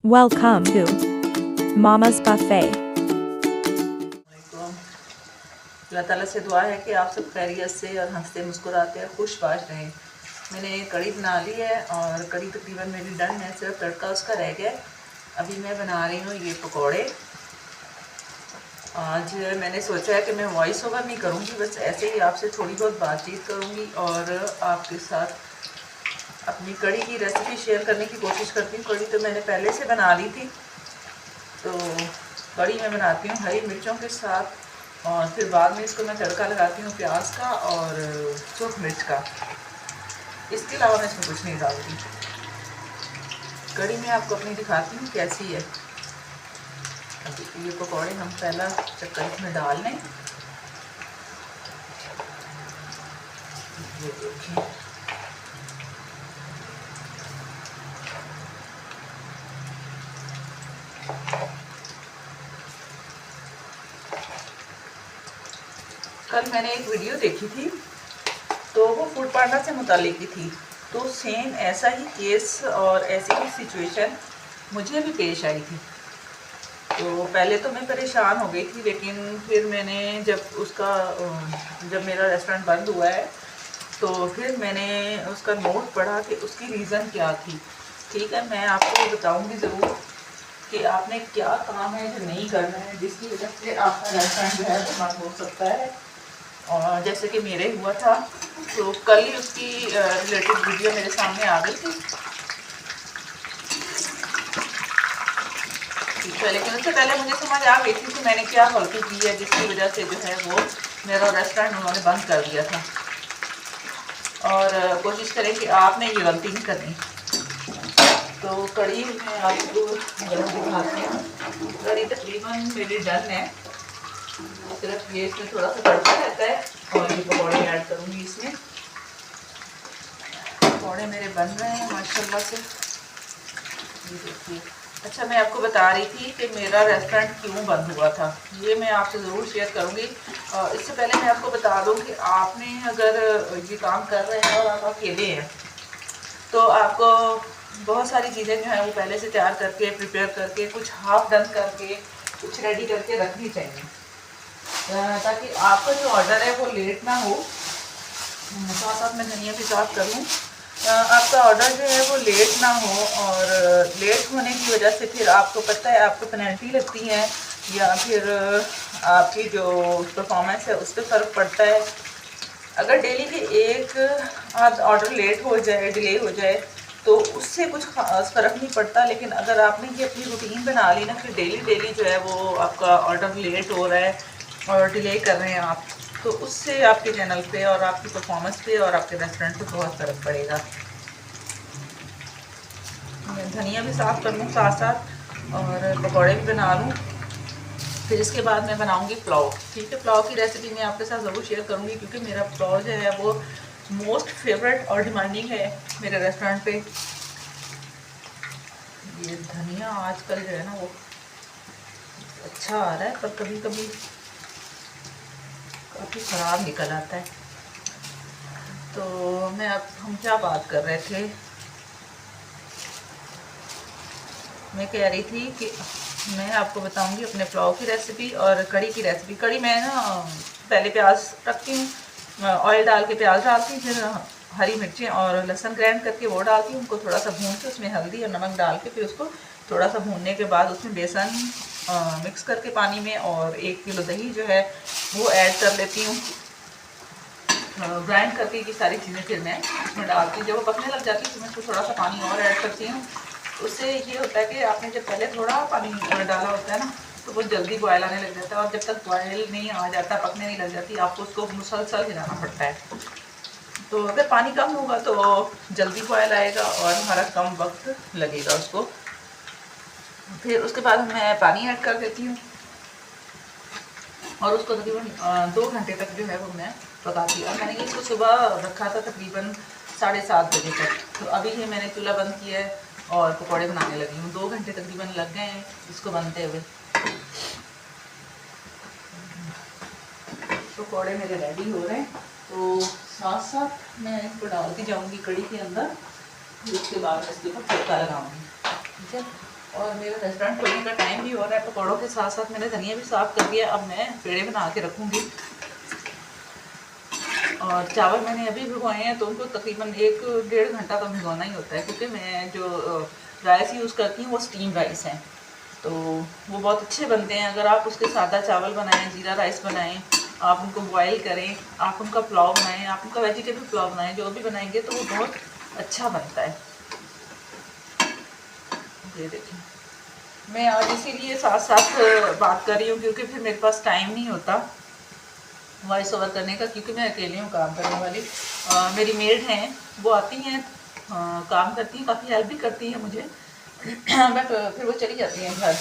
Welcome to Mama's Buffet. अल्लाह ताला से दुआ है कि आप सब खैरियत से और हंसते मुस्कुराते और खुशबाश रहें। मैंने कढ़ी बना ली है और कढ़ी तकरीबन मेरी डन है, सिर्फ तड़का उसका रह गया। अभी मैं बना रही हूँ ये पकोड़े। आज मैंने सोचा है कि मैं वॉइस ओवर नहीं करूँगी, बस ऐसे ही आपसे थोड़ी बहुत बातचीत करूँगी और आपके साथ अपनी कढ़ी की रेसिपी शेयर करने की कोशिश करती हूँ। कढ़ी तो मैंने पहले से बना ली थी, तो कढ़ी मैं बनाती हूँ हरी मिर्चों के साथ और फिर बाद में इसको मैं तड़का लगाती हूँ प्याज का और सूख मिर्च का। इसके अलावा मैं इसमें कुछ नहीं डालती। कढ़ी मैं आपको अपनी दिखाती हूँ कैसी है। अभी ये पकौड़े हम पहला चक्कर इसमें डाल लें। ये देखिए, कल मैंने एक वीडियो देखी थी, तो वो फूड पांडा से मुतालिक थी। तो सेम ऐसा ही केस और ऐसी ही सिचुएशन मुझे भी पेश आई थी। तो पहले तो मैं परेशान हो गई थी, लेकिन फिर मैंने जब मेरा रेस्टोरेंट बंद हुआ है तो फिर मैंने उसका नोट पढ़ा कि उसकी रीज़न क्या थी। ठीक है, मैं आपको बताऊंगी ज़रूर कि आपने क्या काम है जो नहीं करना है, जिसकी वजह से आपका रेस्टोरेंट जो है वो बंद हो सकता है। और जैसे कि मेरे हुआ था, तो कल ही उसकी रिलेटेड वीडियो मेरे सामने आ गई थी। लेकिन उससे पहले मुझे समझ आ गई थी कि मैंने क्या गलती की है, जिसकी वजह से जो है वो मेरा रेस्टोरेंट उन्होंने बंद कर दिया था। और कोशिश करें कि आपने ये गलती नहीं करनी। तो कढ़ी मैं आपको दिखाती हूँ। कढ़ी तकरीबन मेरी डन है, सिर्फ ये इसमें थोड़ा सा तड़का रहता है और ये पकौड़े ऐड करूँगी इसमें। पकौड़े मेरे बन रहे हैं माशाल्लाह से, ये देखिए। अच्छा, मैं आपको बता रही थी कि मेरा रेस्टोरेंट क्यों बंद हुआ था, ये मैं आपसे ज़रूर शेयर करूँगी। इससे पहले मैं आपको बता दूँ कि आपने अगर ये काम कर रहे हैं और आप अकेले हैं, तो आपको बहुत सारी चीज़ें जो हैं वो पहले से तैयार करके, प्रिपेयर करके, कुछ हाफ डन करके, कुछ रेडी करके रखनी चाहिए, ताकि आपका जो ऑर्डर है वो लेट ना हो। साथ साथ मैं धनिया भी साफ कर लूँ। आपका ऑर्डर जो है वो लेट ना हो, और लेट होने की वजह से फिर आपको पता है आपको पेनल्टी लगती है या फिर आपकी जो परफॉर्मेंस है उस पर फ़र्क पड़ता है। अगर डेली के एक आध ऑर्डर लेट हो जाए, डिले हो जाए, तो उससे कुछ खास फ़र्क नहीं पड़ता। लेकिन अगर आपने ये अपनी रूटीन बना ली ना कि डेली जो है वो आपका ऑर्डर लेट हो रहा है और डिले कर रहे हैं आप, तो उससे आपके चैनल पे और आपकी परफॉर्मेंस पे और आपके रेस्टोरेंट पे बहुत फ़र्क पड़ेगा। मैं धनिया भी साफ़ कर लूँ साथ साथ और पकौड़े भी बना लूँ। फिर इसके बाद मैं बनाऊँगी पुलाव। ठीक है, पुलाव की रेसिपी मैं आपके साथ ज़रूर शेयर करूँगी, क्योंकि मेरा पुलाव जो है वो मोस्ट फेवरेट और डिमांडिंग है मेरे रेस्टोरेंट पे। ये धनिया आजकल जो है ना वो अच्छा आ रहा है, पर कभी कभी काफ़ी ख़राब निकल आता है। तो हम क्या बात कर रहे थे, मैं कह रही थी कि मैं आपको बताऊंगी अपने पुलाव की रेसिपी और कढ़ी की रेसिपी। कढ़ी मैं ना पहले प्याज रखती हूँ, ऑयल डाल के प्याज डालती हूँ, फिर हरी मिर्चें और लहसुन ग्राइंड करके वो डालती हूँ। उनको थोड़ा सा भून के उसमें हल्दी और नमक डाल के फिर उसको थोड़ा सा भूनने के बाद उसमें बेसन मिक्स करके पानी में और 1 किलो दही जो है वो ऐड कर लेती हूँ। ग्राइंड करके ये सारी चीज़ें फिर मैं उसमें डालती हूँ। जब वो पकने लग जाती है तो मैं उसको थोड़ा सा पानी और ऐड करती हूँ। उससे ये होता है कि आपने जब पहले थोड़ा पानी डाला होता है ना, तो वो जल्दी बॉयल आने लग जाता है, और जब तक बॉयल नहीं आ जाता, पकने नहीं लग जाती, आपको उसको मुसलसल हिलाना पड़ता है। तो अगर पानी कम होगा तो जल्दी बॉयल आएगा और हमारा कम वक्त लगेगा उसको। फिर उसके बाद मैं पानी ऐड कर देती हूँ और उसको तकरीबन 2 घंटे तक जो है वो मैं पकाती हूँ। और मैंने इसको सुबह रखा था तकरीबन 7:30 बजे तक। तो अभी ही मैंने चूल्हा बंद किया है और पकौड़े बनाने लगी हूँ। 2 घंटे तकरीबन लग गए हैं इसको बनते हुए। पकौड़े मेरे रेडी हो रहे हैं, तो साथ साथ मैं इसको डालती जाऊँगी कढ़ी के अंदर। फिर उसके बाद इसके ऊपर तड़का लगाऊँगी। ठीक है, और मेरा रेस्टोरेंट खोलने का टाइम भी हो रहा है। पकौड़ों के साथ साथ मैंने धनिया भी साफ़ कर दिया। अब मैं पेड़े बना के रखूँगी। और चावल मैंने अभी भिगोए हैं, तो उनको तकरीबन 1-1.5 घंटा तो भिगोना ही होता है, क्योंकि मैं जो राइस यूज़ करती हूँ वो स्टीम राइस हैं, तो वो बहुत अच्छे बनते हैं। अगर आप उसके सादा चावल बनाएं, जीरा राइस बनाएं, आप उनको बॉईल करें, आप उनका पुलाव बनाएं, आप उनका वेजिटेबल पुलाव बनाएं, जो भी बनाएंगे तो वो बहुत अच्छा बनता है। ये देखिए, मैं आज इसीलिए साथ साथ बात कर रही हूँ, क्योंकि फिर मेरे पास टाइम नहीं होता वॉइस ओवर करने का, क्योंकि मैं अकेली हूँ काम करने वाली। मेरी मेड हैं, वो आती हैं, काम करती हैं, काफ़ी हेल्प भी करती हैं मुझे बट फिर वो चली जाती हैं घर।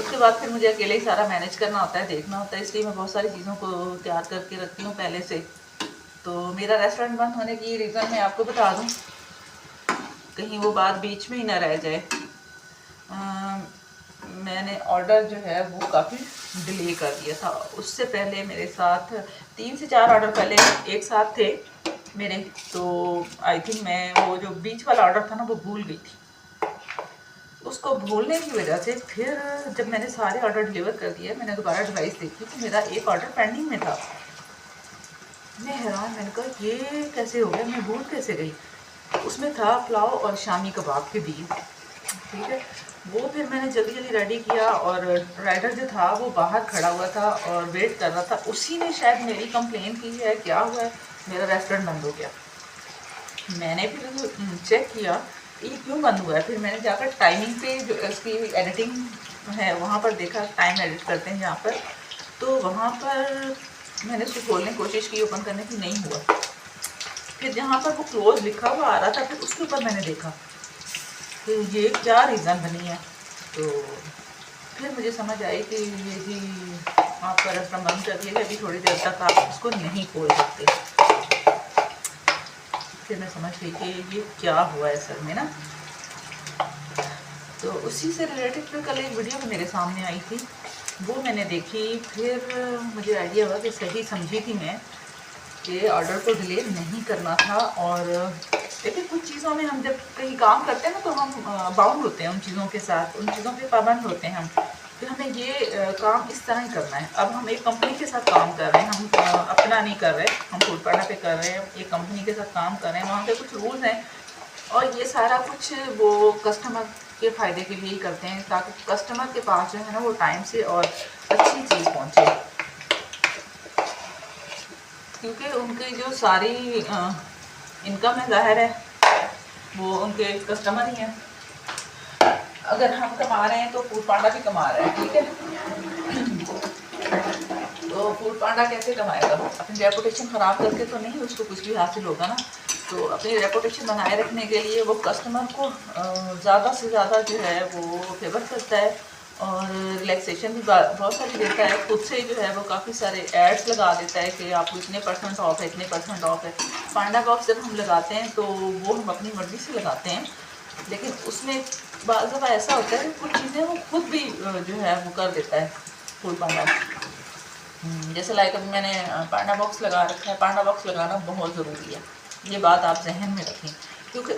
उसके बाद फिर मुझे अकेले ही सारा मैनेज करना होता है, देखना होता है, इसलिए मैं बहुत सारी चीज़ों को तैयार करके रखती हूँ पहले से। तो मेरा रेस्टोरेंट बंद होने की रीज़न मैं आपको बता दूँ, कहीं वो बात बीच में ही ना रह जाए। मैंने ऑर्डर जो है वो काफ़ी डिले कर दिया था। उससे पहले मेरे साथ 3 से 4 ऑर्डर पहले एक साथ थे मेरे, तो आई थिंक मैं वो जो बीच वाला ऑर्डर था ना वो भूल गई थी। उसको भूलने की वजह से फिर जब मैंने सारे ऑर्डर डिलीवर कर दिए, मैंने दोबारा डिवाइस देखी तो मेरा एक ऑर्डर पेंडिंग में था। मैं हैरान, मैंने कहा ये कैसे हो गया, मैं भूल कैसे गई। उसमें था पुलाव और शामी कबाब के बीच, ठीक है। वो फिर मैंने जल्दी जल्दी रेडी किया, और राइडर जो था वो बाहर खड़ा हुआ था और वेट कर रहा था। उसी ने शायद मेरी कंप्लेन की है, क्या हुआ है, मेरा रेस्टोरेंट बंद हो गया। मैंने फिर चेक किया ये क्यों बंद हुआ है। फिर मैंने जाकर टाइमिंग पे जो इसकी एडिटिंग है वहाँ पर देखा, टाइम एडिट करते हैं जहाँ पर, तो वहाँ पर मैंने उसको खोलने की कोशिश की, ओपन करने की, नहीं हुआ। फिर जहाँ पर वो क्लोज लिखा हुआ आ रहा था, फिर उसके ऊपर मैंने देखा कि ये क्या रीज़न बनी है। तो फिर मुझे समझ आई कि ये जी आपका रेस्टोरेंट बंद कर दिया, अभी थोड़ी देर तक आप उसको नहीं खोल सकते। फिर मैं समझ गई कि ये क्या हुआ है असल में ना। तो उसी से रिलेटेड फिर कल एक वीडियो भी मेरे सामने आई थी, वो मैंने देखी। फिर मुझे आइडिया हुआ कि सही समझी थी मैं कि ऑर्डर को डिले नहीं करना था। और देखिए, कुछ चीज़ों में हम जब कहीं काम करते हैं ना, तो हम बाउंड होते हैं उन चीज़ों के साथ, उन चीज़ों के पाबंद होते हैं हम कि हमें ये काम इस तरह ही करना है। अब हम एक कंपनी के साथ काम कर रहे हैं, हम अपना नहीं कर रहे, हम फूड पांडा पे कर रहे हैं, एक कंपनी के साथ काम कर रहे हैं, वहाँ पे कुछ रूल्स हैं, और ये सारा कुछ वो कस्टमर के फ़ायदे के लिए ही करते हैं, ताकि कस्टमर के पास जो है ना वो टाइम से और अच्छी चीज़ पहुँचे। क्योंकि उनकी जो सारी इनकम है, ज़ाहिर है वो उनके कस्टमर ही हैं। अगर हम कमा रहे हैं तो फूड पांडा भी कमा रहा है, ठीक है। तो फूड पांडा कैसे कमाएगा, अपनी रेपुटेशन ख़राब करके तो नहीं उसको कुछ भी हासिल होगा ना। तो अपनी रेपुटेशन बनाए रखने के लिए वो कस्टमर को ज़्यादा से ज़्यादा जो है वो फेवर करता है, और रिलैक्सेशन भी बहुत सारी देता है। खुद से जो है वो काफ़ी सारे एड्स लगा देता है कि आपको इतने % ऑफ है, इतने % ऑफ है। पांडा बॉक्स जब हम लगाते हैं तो वो हम अपनी मर्ज़ी से लगाते हैं, लेकिन उसमें बाज़ दफ़ा ऐसा होता है कि कुछ चीज़ें वो खुद भी जो है वो कर देता है फूड पांडा। जैसे लाइक अभी मैंने पांडा बॉक्स लगा रखा है। पांडा बॉक्स लगाना बहुत ज़रूरी है, ये बात आप जहन में रखें, क्योंकि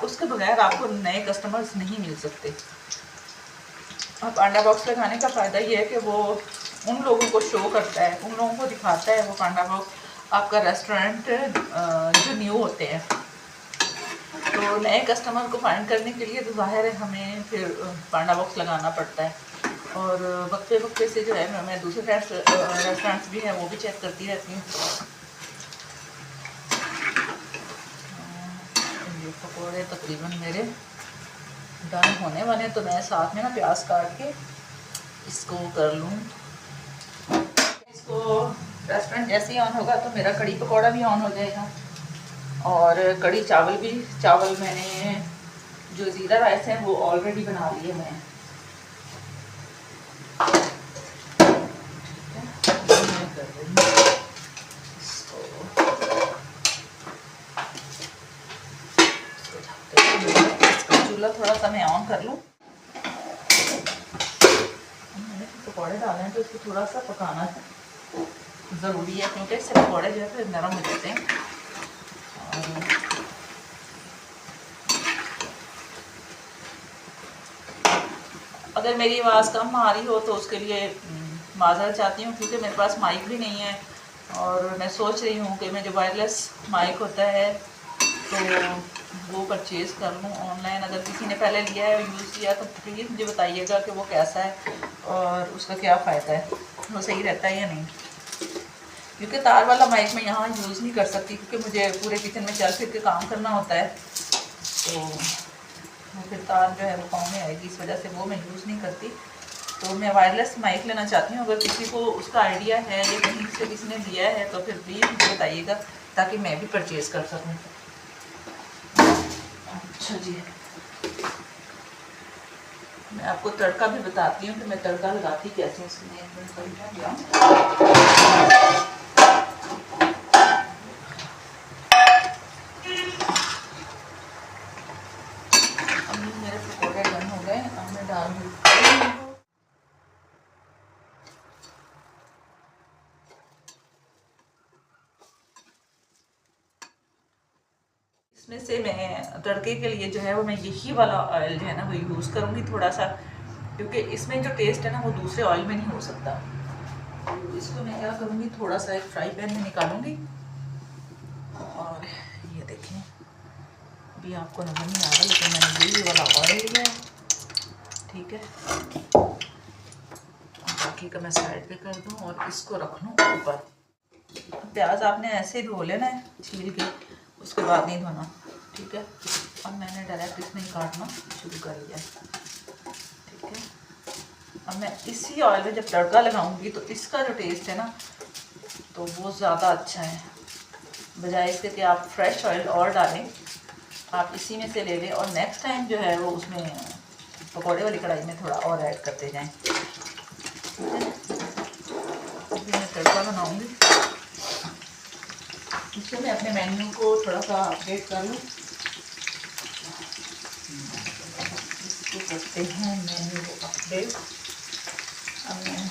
उसके बगैर आपको नए कस्टमर्स नहीं मिल सकते। और पांडा बॉक्स लगाने का फ़ायदा ये है कि वो उन लोगों को शो करता है, उन लोगों को दिखाता है वो पांडा बॉक्स आपका रेस्टोरेंट जो न्यू होते हैं। तो नए कस्टमर को फाइंड करने के लिए तो ज़ाहिर है हमें फिर पांडा बॉक्स लगाना पड़ता है। और वक्फे से जो है मैं दूसरे रेस्टोरेंट्स भी हैं वो भी चेक करती रहती हूँ। ये पकौड़े तकरीबन मेरे डन होने वाले, तो मैं साथ में ना प्याज काट के इसको कर लूँ। इसको रेस्टोरेंट जैसे ही ऑन होगा तो मेरा कड़ी पकौड़ा भी ऑन हो जाएगा, और कड़ी चावल मैंने जो ज़ीरा राइस है वो ऑलरेडी बना लिए मैं। चूल्हा थोड़ा सा मैं ऑन कर लूँ। मैंने पकौड़े डाले हैं तो इसको थोड़ा सा पकाना ज़रूरी है, क्योंकि इससे पकौड़े जो है फिर नरम हो जाते हैं। और अगर मेरी आवाज़ कम आ रही हो तो उसके लिए माज़रत चाहती हूँ, क्योंकि मेरे पास माइक भी नहीं है और मैं सोच रही हूँ कि मैं जो वायरलेस माइक होता है तो वो परचेज़ कर लूँ ऑनलाइन। अगर किसी ने पहले लिया है यूज़ किया तो प्लीज़ मुझे बताइएगा कि वो कैसा है और उसका क्या फ़ायदा है, वो सही रहता है या नहीं। क्योंकि तार वाला माइक मैं यहाँ यूज़ नहीं कर सकती, क्योंकि मुझे पूरे किचन में चल फिर के काम करना होता है, तो वो फिर तार जो है वो पाँव में आएगी, इस वजह से वो मैं यूज़ नहीं करती। तो मैं वायरलेस माइक लेना चाहती हूँ। अगर किसी को उसका आइडिया है या कहीं से किसी ने लिया है तो फिर प्लीज़ मुझे बताइएगा ताकि मैं भी परचेज़ कर सकूँ। अच्छा जी, मैं आपको तड़का भी बताती हूँ कि मैं तड़का लगाती कैसे इसमें। एक मिनट पहले गया मेरे पकौड़े डन हो गए, अब मैं डाल दूँ। इसमें से मैं तड़के के लिए जो है वो मैं यही वाला ऑयल जो है ना वो यूज़ करूँगी थोड़ा सा, क्योंकि इसमें जो टेस्ट है ना वो दूसरे ऑयल में नहीं हो सकता। तो इसको मैं क्या करूँगी, थोड़ा सा एक फ्राई पैन में निकालूंगी और ये देखें अभी आपको नज़र नहीं आ रहा लेकिन मैंने यही वाला ऑयल लिया है, ठीक है। बाकी का मैं साइड पे कर दूँ और इसको रख लूँ ऊपर। प्याज आपने ऐसे ही धो लेना है छील के, उसके बाद नहीं धोना, ठीक है। अब मैंने डायरेक्ट इसमें ही काटना शुरू कर दिया, ठीक है। अब मैं इसी ऑयल में जब तड़का लगाऊंगी तो इसका जो टेस्ट है ना तो वो ज़्यादा अच्छा है, बजाय इसके कि आप फ्रेश ऑयल और डालें, आप इसी में से ले लें और नेक्स्ट टाइम जो है वो उसमें पकौड़े वाली कढ़ाई में थोड़ा और ऐड करते जाएं, ठीक है। अभी मैं तड़का बनाऊंगी, इससे मैं अपने मेन्यू को थोड़ा सा अपडेट कर लूँ। इसको करते हैं मेन्यू को अपडेट। अब मैं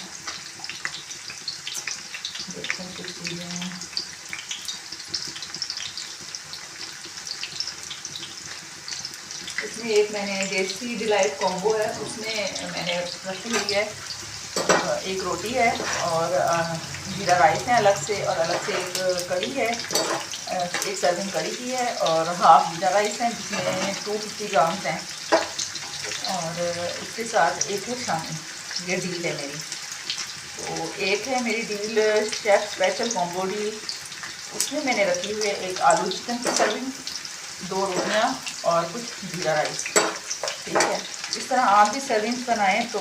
देखते हैं कुछ चीज़ें, इसमें एक मैंने देसी डिलाइट कॉम्बो है, उसमें मैंने रखी हुई है एक रोटी है और जीरा राइस है अलग से, और अलग से एक कड़ी है, एक सर्विंग कड़ी की है और हाफ जीरा राइस है जिसमें 250 ग्राम्स हैं, और इसके साथ एक है शामी, ये डील है मेरी। तो एक है मेरी deal chef special combo deal, उसमें मैंने रखी हुई है एक आलू चिकन की सर्विंग, 2 रोटियाँ और कुछ जीरा राइस, ठीक है। इस तरह आप भी सर्विंग्स बनाएं तो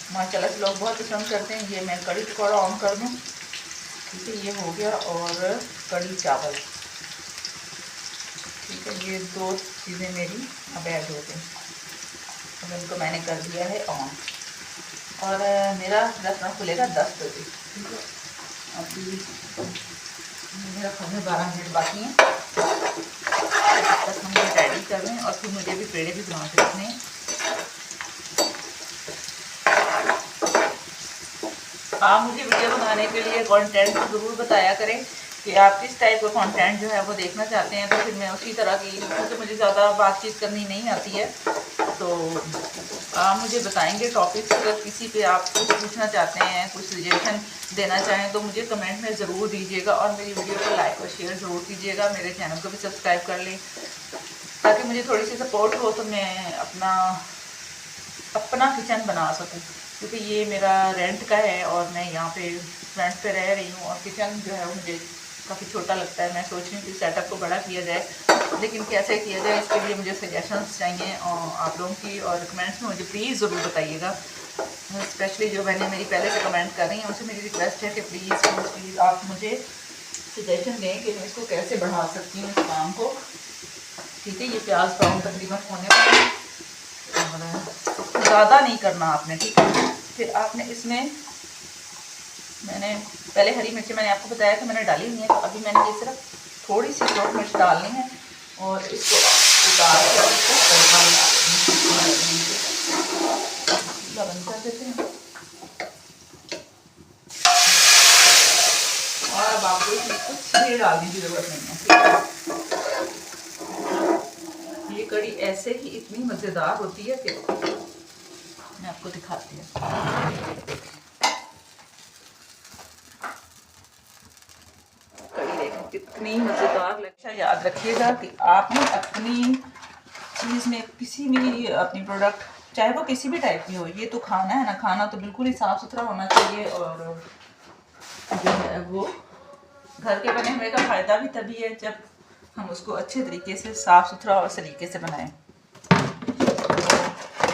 माशाल्लाह से लोग बहुत पसंद करते हैं। ये मैं कड़ी पकौड़ा ऑन कर दूँ, ठीक है, ये हो गया, और कड़ी चावल, ठीक है। ये 2 चीज़ें मेरी अब ऐड हो गई, अब इनको मैंने कर दिया है ऑन, और मेरा रेस्टोरेंट खुलेगा 10 बजे, ठीक है। अभी मेरा खाने 12 मिनट बाकी हैं, तब तक हम ये रेडी कर रहे हैं और फिर मुझे भी पेड़े भी बना के रखने हैं। आप मुझे वीडियो बनाने के लिए कंटेंट ज़रूर बताया करें कि आप किस टाइप का कंटेंट जो है वो देखना चाहते हैं, तो फिर मैं उसी तरह की, क्योंकि मुझे ज़्यादा बातचीत करनी नहीं आती है, तो आप मुझे बताएंगे टॉपिक्स। अगर किसी पे आप कुछ पूछना चाहते हैं, कुछ सजेशन देना चाहें तो मुझे कमेंट में ज़रूर दीजिएगा, और मेरी वीडियो को लाइक और शेयर ज़रूर कीजिएगा। मेरे चैनल को भी सब्सक्राइब कर लें ताकि मुझे थोड़ी सी सपोर्ट हो, तो मैं अपना किचन बना सकूं, क्योंकि ये मेरा रेंट का है और मैं यहाँ पे रेंट पे रह रही हूँ, और किचन जो है वो मुझे काफ़ी छोटा लगता है। मैं सोच रही हूँ कि सेटअप को बड़ा किया जाए, लेकिन कैसे किया जाए इसके लिए मुझे सजेशंस चाहिए और आप लोगों की, और कमेंट्स में मुझे प्लीज़ ज़रूर बताइएगा। स्पेशली जो बहनें मेरी पहले से कमेंट कर रही हैं उनसे मेरी रिक्वेस्ट है कि प्लीज़ आप मुझे सजेशन दें कि मैं इसको कैसे बढ़ा सकती हूँ इस काम को, ठीक है। ये प्याज ब्राउन तकरीबन होने वाला है, और ज़्यादा नहीं करना आपने, ठीक है। फिर आपने इसमें, मैंने पहले हरी मिर्ची मैंने आपको बताया था मैंने डाली हुई है, तो अभी मैंने ये सिर्फ थोड़ी सी सूखी मिर्च डालनी है और इसको उतार कर बंद कर देते हैं। और अब आपको इसमें कुछ भी डालने की ज़रूरत नहीं है, ये कड़ी ऐसे ही इतनी मज़ेदार होती है कि मैं आपको दिखाती हूँ। कड़ी देखो कितनी मज़ेदार लगता। याद रखिएगा कि आपने अपनी चीज़ में किसी भी अपनी प्रोडक्ट, चाहे वो किसी भी टाइप की हो, ये तो खाना है ना, खाना तो बिल्कुल ही साफ़ सुथरा होना चाहिए। और जो है वो घर के बने हुए का फ़ायदा भी तभी है जब हम उसको अच्छे तरीके से साफ़ सुथरा और सलीके से बनाएं।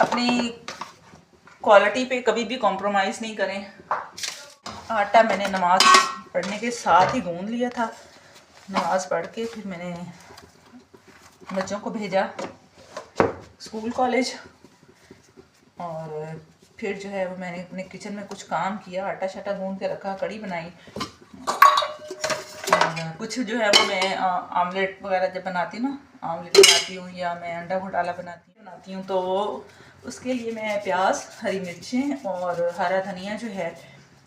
अपनी क्वालिटी पे कभी भी कॉम्प्रोमाइज़ नहीं करें। आटा मैंने नमाज़ पढ़ने के साथ ही गूंद लिया था। नमाज़ पढ़ के फिर मैंने बच्चों को भेजा स्कूल कॉलेज, और फिर जो है वो मैंने अपने किचन में कुछ काम किया, आटा शाटा गूंद के रखा, कड़ी बनाई। कुछ जो है वो मैं आमलेट वगैरह जब बनाती हूँ ना, आमलेट बनाती हूँ या मैं अंडा घोटाला बनाती हूँ तो उसके लिए मैं प्याज, हरी मिर्चें और हरा धनिया जो है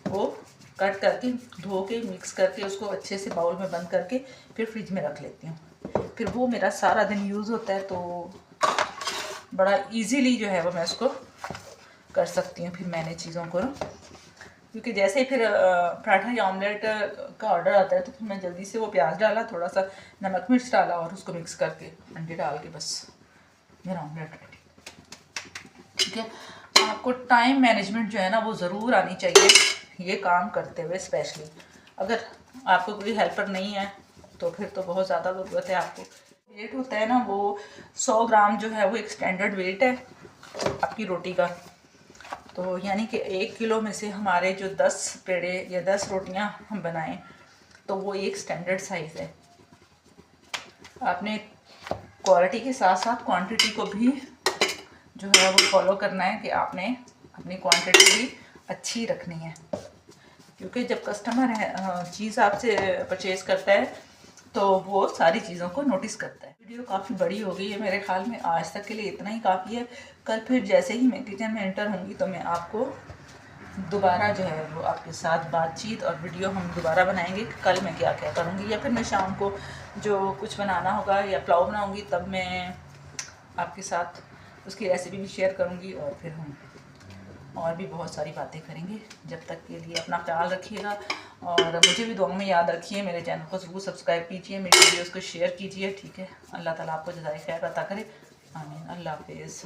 वो कट करके धो के मिक्स करके उसको अच्छे से बाउल में बंद करके फिर फ्रिज में रख लेती हूँ। फिर वो मेरा सारा दिन यूज़ होता है, तो बड़ा इजीली जो है वो मैं उसको कर सकती हूँ फिर मैंने चीज़ों को, क्योंकि जैसे ही फिर पराठा या ऑमलेट का ऑर्डर आता है तो फिर मैं जल्दी से वो प्याज डाला, थोड़ा सा नमक मिर्च डाला और उसको मिक्स करके अंडे डाल के बस मेरा ऑमलेट रेडी। ठीक है, आपको टाइम मैनेजमेंट जो है ना वो ज़रूर आनी चाहिए ये काम करते हुए। स्पेशली अगर आपको कोई हेल्पर नहीं है तो फिर तो बहुत ज़्यादा ज़रूरत है आपको। वेट होता है ना वो 100 ग्राम जो है वो एक स्टैंडर्ड वेट है आपकी रोटी का। तो यानी कि 1 किलो में से हमारे जो 10 पेड़े या 10 रोटियां हम बनाएं तो वो एक स्टैंडर्ड साइज़ है। आपने क्वालिटी के साथ साथ क्वांटिटी को भी जो है वो फॉलो करना है कि आपने अपनी क्वांटिटी भी अच्छी रखनी है, क्योंकि जब कस्टमर है चीज़ आपसे परचेज़ करता है तो वो सारी चीज़ों को नोटिस करता है। वीडियो काफ़ी बड़ी हो गई है मेरे ख्याल में, आज तक के लिए इतना ही काफ़ी है। कल फिर जैसे ही मैं किचन में एंटर होंगी तो मैं आपको दोबारा जो है वो आपके साथ बातचीत और वीडियो हम दोबारा बनाएंगे कि कल मैं क्या क्या करूँगी, या फिर मैं शाम को जो कुछ बनाना होगा या पुलाव बनाऊँगी तब मैं आपके साथ उसकी रेसिपी भी शेयर करूँगी, और फिर हम और भी बहुत सारी बातें करेंगे। जब तक के लिए अपना ख्याल रखिएगा और मुझे भी दुआ में याद रखिए। मेरे चैनल को ज़रूर सब्सक्राइब कीजिए, मेरी वीडियोस को शेयर कीजिए। ठीक है, अल्लाह ताला आपको जज़ाए खैर अता करे। आमीन। अल्लाह हाफिज़।